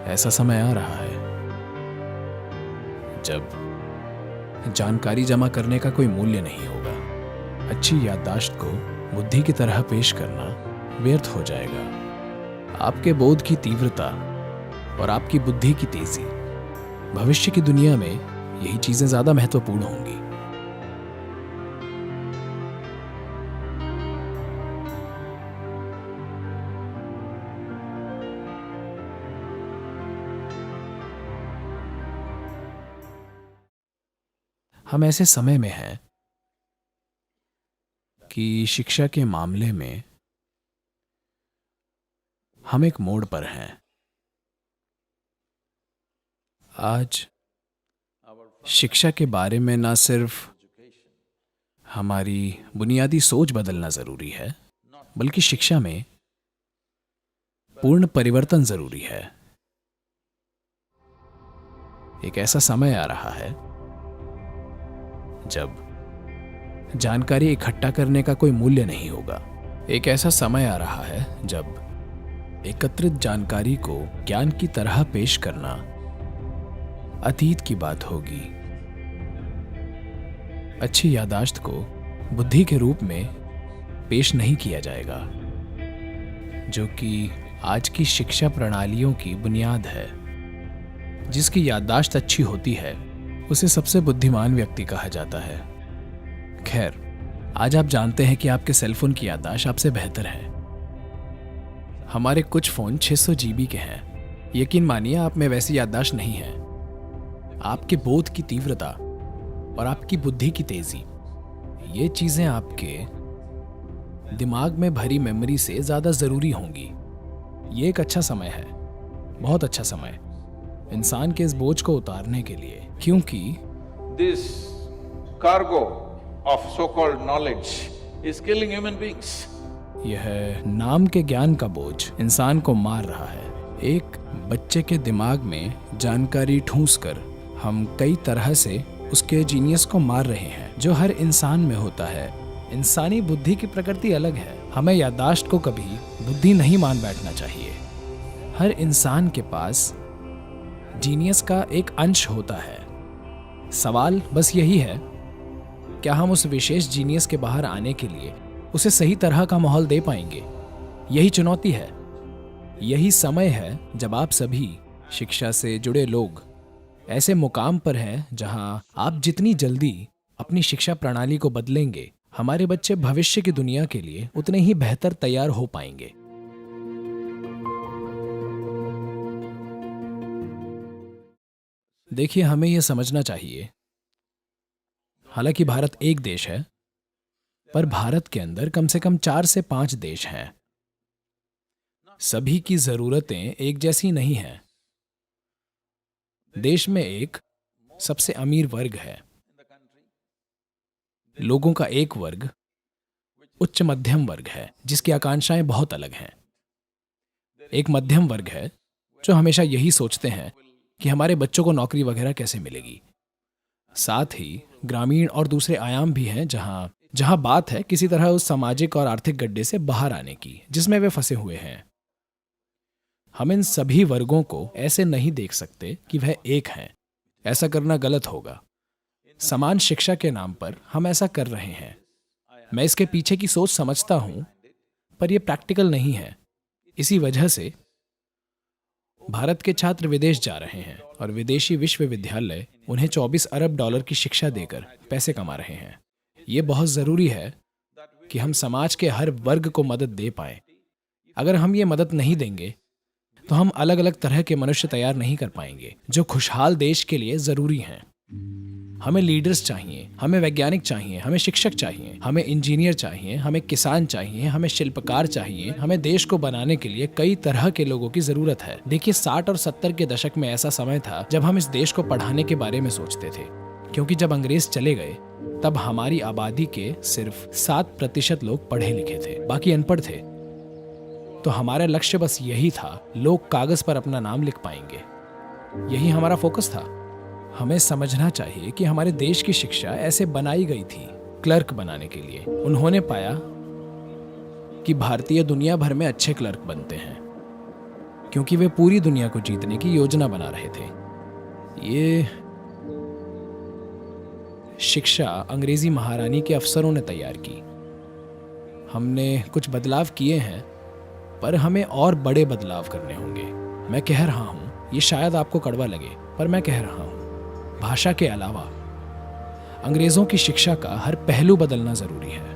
ऐसा समय आ रहा है जब जानकारी जमा करने का कोई मूल्य नहीं होगा। अच्छी याददाश्त को बुद्धि की तरह पेश करना व्यर्थ हो जाएगा। आपके बोध की तीव्रता और आपकी बुद्धि की तेजी, भविष्य की दुनिया में यही चीजें ज्यादा महत्वपूर्ण होंगी। हम ऐसे समय में हैं कि शिक्षा के मामले में हम एक मोड़ पर हैं। आज शिक्षा के बारे में ना सिर्फ हमारी बुनियादी सोच बदलना जरूरी है, बल्कि शिक्षा में पूर्ण परिवर्तन जरूरी है। एक ऐसा समय आ रहा है जब जानकारी इकट्ठा करने का कोई मूल्य नहीं होगा। एक ऐसा समय आ रहा है जब एकत्रित जानकारी को ज्ञान की तरह पेश करना अतीत की बात होगी। अच्छी याददाश्त को बुद्धि के रूप में पेश नहीं किया जाएगा, जो कि आज की शिक्षा प्रणालियों की बुनियाद है। जिसकी याददाश्त अच्छी होती है उसे सबसे बुद्धिमान व्यक्ति कहा जाता है। खैर, आज आप जानते हैं कि आपके सेलफोन की याददाश्त आपसे बेहतर है। हमारे कुछ फोन 600 GB के हैं। यकीन मानिए आप में वैसी याददाश्त नहीं है। आपके बोध की तीव्रता और आपकी बुद्धि की तेजी, ये चीजें आपके दिमाग में भरी मेमोरी से ज्यादा जरूरी होंगी। ये एक अच्छा समय है, बहुत अच्छा समय, इंसान के इस बोझ को उतारने के लिए, क्योंकि This cargo of so-called knowledge is killing human beings. यह नाम के ज्ञान का बोझ इंसान को मार रहा है। एक बच्चे के दिमाग में जानकारी ठूंसकर हम कई तरह से उसके जीनियस को मार रहे हैं, जो हर इंसान में होता है। इंसानी बुद्धि की प्रकृति अलग है। हमें याददाश्त को कभी बुद्धि नहीं मान बैठना चाहिए। हर इंसान के पास जीनियस का एक अंश होता है। सवाल बस यही है, क्या हम उस विशेष जीनियस के बाहर आने के लिए उसे सही तरह का माहौल दे पाएंगे? यही चुनौती है। यही समय है जब आप सभी शिक्षा से जुड़े लोग ऐसे मुकाम पर हैं जहां आप जितनी जल्दी अपनी शिक्षा प्रणाली को बदलेंगे, हमारे बच्चे भविष्य की दुनिया के लिए उतने ही बेहतर तैयार हो पाएंगे। देखिए, हमें यह समझना चाहिए, हालांकि भारत एक देश है, पर भारत के अंदर कम से कम 4 से 5 देश हैं। सभी की जरूरतें एक जैसी नहीं हैं। देश में एक सबसे अमीर वर्ग है, लोगों का एक वर्ग उच्च मध्यम वर्ग है जिसकी आकांक्षाएं बहुत अलग हैं। एक मध्यम वर्ग है जो हमेशा यही सोचते हैं कि हमारे बच्चों को नौकरी वगैरह कैसे मिलेगी। साथ ही ग्रामीण और दूसरे आयाम भी हैं जहां बात है किसी तरह उस सामाजिक और आर्थिक गड्ढे से बाहर आने की जिसमें वे फंसे हुए हैं। हम इन सभी वर्गों को ऐसे नहीं देख सकते कि वह एक हैं। ऐसा करना गलत होगा। समान शिक्षा के नाम पर हम ऐसा कर रहे हैं। मैं इसके पीछे की सोच समझता हूं, पर यह प्रैक्टिकल नहीं है। इसी वजह से भारत के छात्र विदेश जा रहे हैं और विदेशी विश्वविद्यालय उन्हें 24 अरब डॉलर की शिक्षा देकर पैसे कमा रहे हैं। यह बहुत जरूरी है कि हम समाज के हर वर्ग को मदद दे पाएं। अगर हम ये मदद नहीं देंगे तो हम अलग अलग तरह के मनुष्य तैयार नहीं कर पाएंगे जो खुशहाल देश के लिए जरूरी हैं। हमें लीडर्स चाहिए, हमें वैज्ञानिक चाहिए, हमें शिक्षक चाहिए, हमें इंजीनियर चाहिए, हमें किसान चाहिए, हमें शिल्पकार चाहिए। हमें देश को बनाने के लिए कई तरह के लोगों की जरूरत है। देखिए, 60 और 70 के दशक में ऐसा समय था जब हम इस देश को पढ़ाने के बारे में सोचते थे, क्योंकि जब अंग्रेज चले गए तब हमारी आबादी के सिर्फ 7% लोग पढ़े लिखे थे, बाकी अनपढ़ थे। तो हमारा लक्ष्य बस यही था, लोग कागज पर अपना नाम लिख पाएंगे। यही हमारा फोकस था। हमें समझना चाहिए कि हमारे देश की शिक्षा ऐसे बनाई गई थी क्लर्क बनाने के लिए। उन्होंने पाया कि भारतीय दुनिया भर में अच्छे क्लर्क बनते हैं, क्योंकि वे पूरी दुनिया को जीतने की योजना बना रहे थे। ये शिक्षा अंग्रेजी महारानी के अफसरों ने तैयार की। हमने कुछ बदलाव किए हैं, पर हमें और बड़े बदलाव करने होंगे। मैं कह रहा हूं, ये शायद आपको कड़वा लगे, पर मैं कह रहा हूं, भाषा के अलावा अंग्रेजों की शिक्षा का हर पहलू बदलना जरूरी है।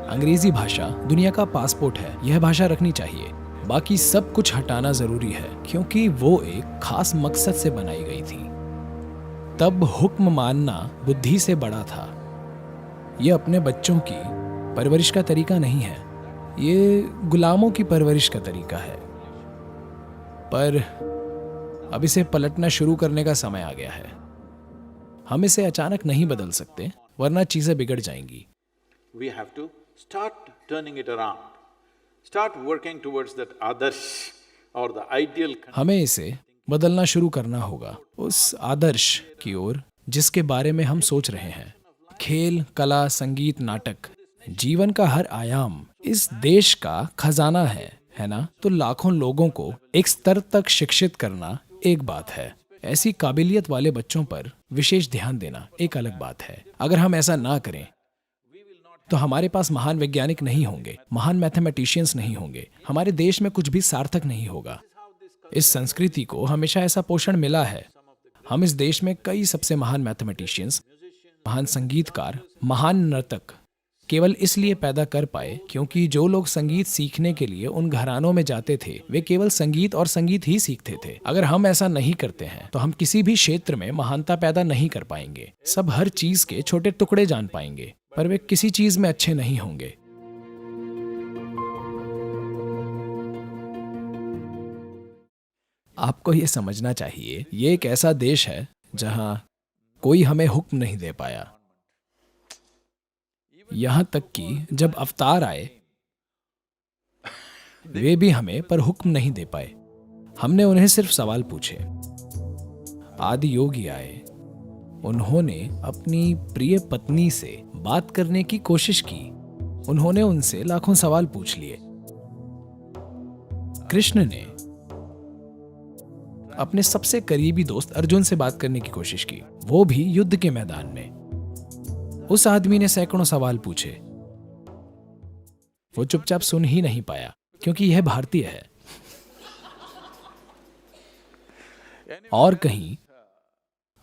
अंग्रेजी भाषा दुनिया का पासपोर्ट है, यह भाषा रखनी चाहिए। बाकी सब कुछ हटाना जरूरी है, क्योंकि वो एक खास मकसद से बनाई गई थी। तब हुक्म मानना बुद्धि से बड़ा था। यह अपने बच्चों की परवरिश का तरीका नहीं है, ये गुलामों की परवरिश का तरीका है। पर अब इसे पलटना शुरू करने का समय आ गया है। हम इसे अचानक नहीं बदल सकते, वरना चीजें बिगड़ जाएंगी। We have to start turning it around, start working towards that adarsh or the ideal. हमें इसे बदलना शुरू करना होगा, उस आदर्श की ओर जिसके बारे में हम सोच रहे हैं। खेल, कला, संगीत, नाटक, जीवन का हर आयाम इस देश का खजाना है ना? तो लाखों लोगों को एक स्तर तक शिक्षित करना एक बात है, ऐसी काबिलियत वाले बच्चों पर विशेष ध्यान देना एक अलग बात है। अगर हम ऐसा ना करें तो हमारे पास महान वैज्ञानिक नहीं होंगे, महान मैथमेटिशियंस नहीं होंगे, हमारे देश में कुछ भी सार्थक नहीं होगा। इस संस्कृति को हमेशा ऐसा पोषण मिला है। हम इस देश में कई सबसे महान मैथमेटिशियंस, महान संगीतकार, महान नर्तक केवल इसलिए पैदा कर पाए क्योंकि जो लोग संगीत सीखने के लिए उन घरानों में जाते थे, वे केवल संगीत और संगीत ही सीखते थे। अगर हम ऐसा नहीं करते हैं तो हम किसी भी क्षेत्र में महानता पैदा नहीं कर पाएंगे। सब हर चीज के छोटे टुकड़े जान पाएंगे, पर वे किसी चीज में अच्छे नहीं होंगे। आपको ये समझना चाहिए, ये एक ऐसा देश है जहां कोई हमें हुक्म नहीं दे पाया। यहां तक कि जब अवतार आए, वे भी हमें पर हुक्म नहीं दे पाए। हमने उन्हें सिर्फ सवाल पूछे। आदि योगी आए, उन्होंने अपनी प्रिय पत्नी से बात करने की कोशिश की। उन्होंने उनसे लाखों सवाल पूछ लिए। कृष्ण ने अपने सबसे करीबी दोस्त अर्जुन से बात करने की कोशिश की, वो भी युद्ध के मैदान में। उस आदमी ने सैकड़ों सवाल पूछे, वो चुपचाप सुन ही नहीं पाया, क्योंकि यह भारतीय है। और कहीं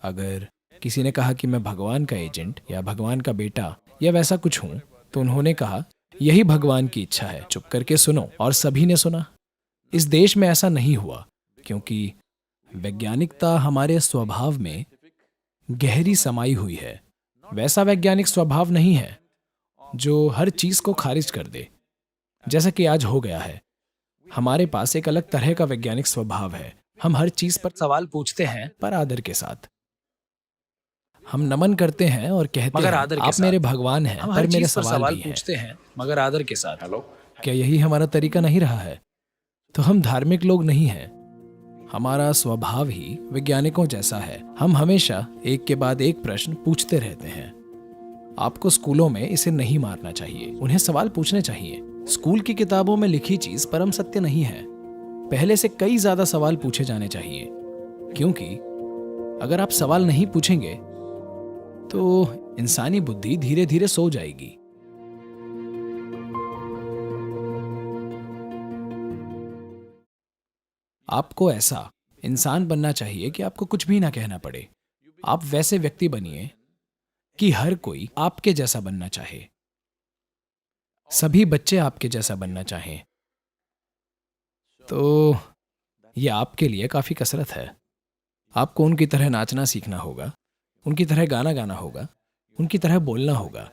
अगर किसी ने कहा कि मैं भगवान का एजेंट या भगवान का बेटा या वैसा कुछ हूं, तो उन्होंने कहा यही भगवान की इच्छा है, चुप करके सुनो। और सभी ने सुना। इस देश में ऐसा नहीं हुआ, क्योंकि वैज्ञानिकता हमारे स्वभाव में गहरी समाई हुई है। वैसा वैज्ञानिक स्वभाव नहीं है जो हर चीज को खारिज कर दे, जैसा कि आज हो गया है। हमारे पास एक अलग तरह का वैज्ञानिक स्वभाव है। हम हर चीज पर सवाल पूछते हैं, पर आदर के साथ। हम नमन करते हैं और कहते हैं आप मेरे भगवान हैं, पर मेरे सवाल भी पूछते हैं, मगर आदर के साथ। क्या यही हमारा तरीका नहीं रहा है? तो हम धार्मिक लोग नहीं हैं। हमारा स्वभाव ही वैज्ञानिकों जैसा है। हम हमेशा एक के बाद एक प्रश्न पूछते रहते हैं। आपको स्कूलों में इसे नहीं मारना चाहिए, उन्हें सवाल पूछने चाहिए। स्कूल की किताबों में लिखी चीज परम सत्य नहीं है। पहले से कई ज्यादा सवाल पूछे जाने चाहिए, क्योंकि अगर आप सवाल नहीं पूछेंगे तो इंसानी बुद्धि धीरे धीरे सो जाएगी। आपको ऐसा इंसान बनना चाहिए कि आपको कुछ भी ना कहना पड़े। आप वैसे व्यक्ति बनिए कि हर कोई आपके जैसा बनना चाहे, सभी बच्चे आपके जैसा बनना चाहें। तो यह आपके लिए काफी कसरत है। आपको उनकी तरह नाचना सीखना होगा, उनकी तरह गाना गाना होगा, उनकी तरह बोलना होगा।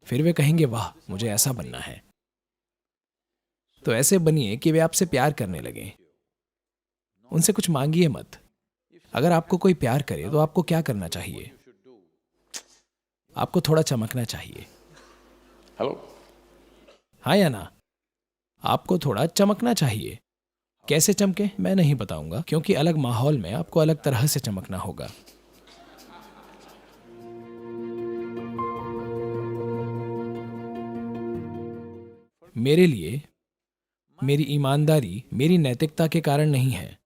फिर वे कहेंगे वाह, मुझे ऐसा बनना है। तो ऐसे बनिए कि वे आपसे प्यार करने लगें। उनसे कुछ मांगिए मत। अगर आपको कोई प्यार करे तो आपको क्या करना चाहिए? आपको थोड़ा चमकना चाहिए। हेलो, हाँ या ना? आपको थोड़ा चमकना चाहिए। कैसे चमके मैं नहीं बताऊंगा, क्योंकि अलग माहौल में आपको अलग तरह से चमकना होगा। मेरे लिए मेरी ईमानदारी मेरी नैतिकता के कारण नहीं है,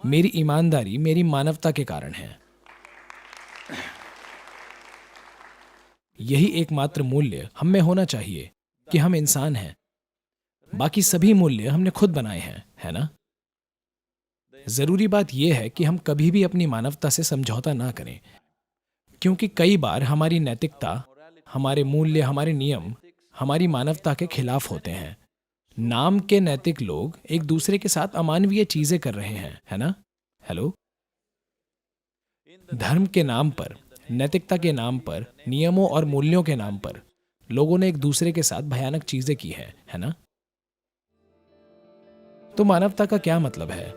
मेरी ईमानदारी मेरी मानवता के कारण है। यही एकमात्र मूल्य हम में होना चाहिए कि हम इंसान हैं। बाकी सभी मूल्य हमने खुद बनाए हैं, है ना? जरूरी बात यह है कि हम कभी भी अपनी मानवता से समझौता ना करें, क्योंकि कई बार हमारी नैतिकता, हमारे मूल्य, हमारे नियम हमारी मानवता के खिलाफ होते हैं। नाम के नैतिक लोग एक दूसरे के साथ अमानवीय चीजें कर रहे हैं, है ना? हेलो? धर्म के नाम पर, नैतिकता के नाम पर, नियमों और मूल्यों के नाम पर लोगों ने एक दूसरे के साथ भयानक चीजें की है ना? तो मानवता का क्या मतलब है?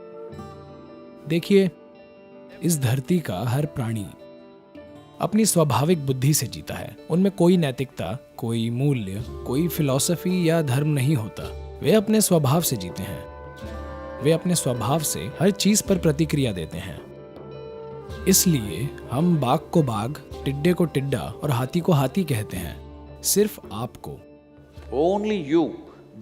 देखिए, इस धरती का हर प्राणी अपनी स्वाभाविक बुद्धि से जीता है। उनमें कोई नैतिकता, कोई मूल्य, कोई फिलॉसफी या धर्म नहीं होता। वे अपने स्वभाव से जीते हैं। वे अपने स्वभाव से हर चीज पर प्रतिक्रिया देते हैं। इसलिए हम बाघ को बाघ, टिड्डे को टिड्डा और हाथी को हाथी कहते हैं। सिर्फ आपको, Only you,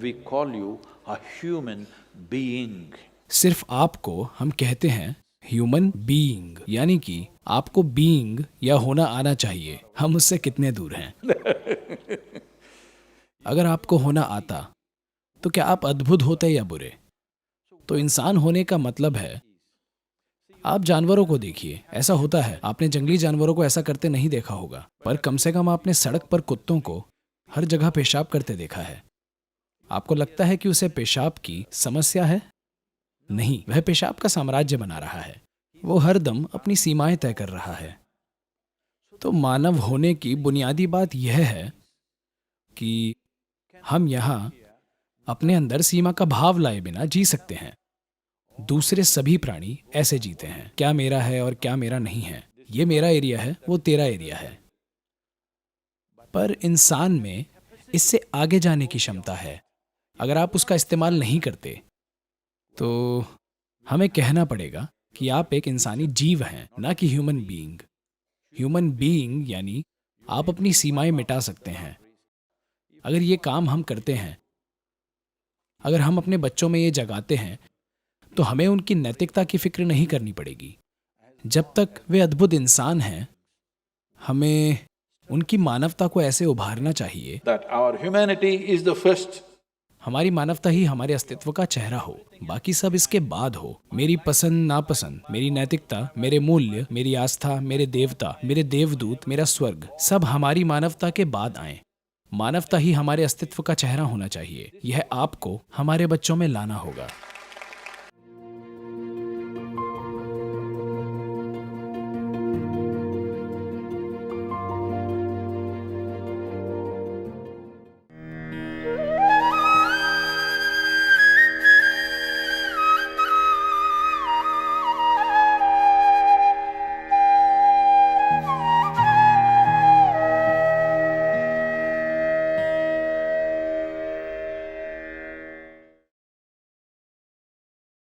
we call you a human being. सिर्फ आपको हम कहते हैं ह्यूमन बीइंग, यानी कि आपको बीइंग या होना आना चाहिए। हम उससे कितने दूर हैं? अगर आपको होना आता तो क्या आप अद्भुत होते या बुरे? तो इंसान होने का मतलब है, आप जानवरों को देखिए, ऐसा होता है। आपने जंगली जानवरों को ऐसा करते नहीं देखा होगा, पर कम से कम आपने सड़क पर कुत्तों को हर जगह पेशाब करते देखा है। आपको लगता है कि उसे पेशाब की समस्या है? नहीं, वह पेशाब का साम्राज्य बना रहा है। वो हरदम अपनी सीमाएं तय कर रहा है। तो मानव होने की बुनियादी बात यह है कि हम यहां अपने अंदर सीमा का भाव लाए बिना जी सकते हैं। दूसरे सभी प्राणी ऐसे जीते हैं, क्या मेरा है और क्या मेरा नहीं है, ये मेरा एरिया है, वो तेरा एरिया है। पर इंसान में इससे आगे जाने की क्षमता है। अगर आप उसका इस्तेमाल नहीं करते तो हमें कहना पड़ेगा कि आप एक इंसानी जीव हैं, ना कि ह्यूमन बीइंग। ह्यूमन बीइंग यानी आप अपनी सीमाएं मिटा सकते हैं। अगर ये काम हम करते हैं, अगर हम अपने बच्चों में ये जगाते हैं, तो हमें उनकी नैतिकता की फिक्र नहीं करनी पड़ेगी। जब तक वे अद्भुत इंसान हैं, हमें उनकी मानवता को ऐसे उभारना चाहिए That our humanity is the first. हमारी मानवता ही हमारे अस्तित्व का चेहरा हो, बाकी सब इसके बाद हो। मेरी पसंद नापसंद, मेरी नैतिकता, मेरे मूल्य, मेरी आस्था, मेरे देवता, मेरे देवदूत, मेरा स्वर्ग, सब हमारी मानवता के बाद आए। मानवता ही हमारे अस्तित्व का चेहरा होना चाहिए। यह आपको हमारे बच्चों में लाना होगा।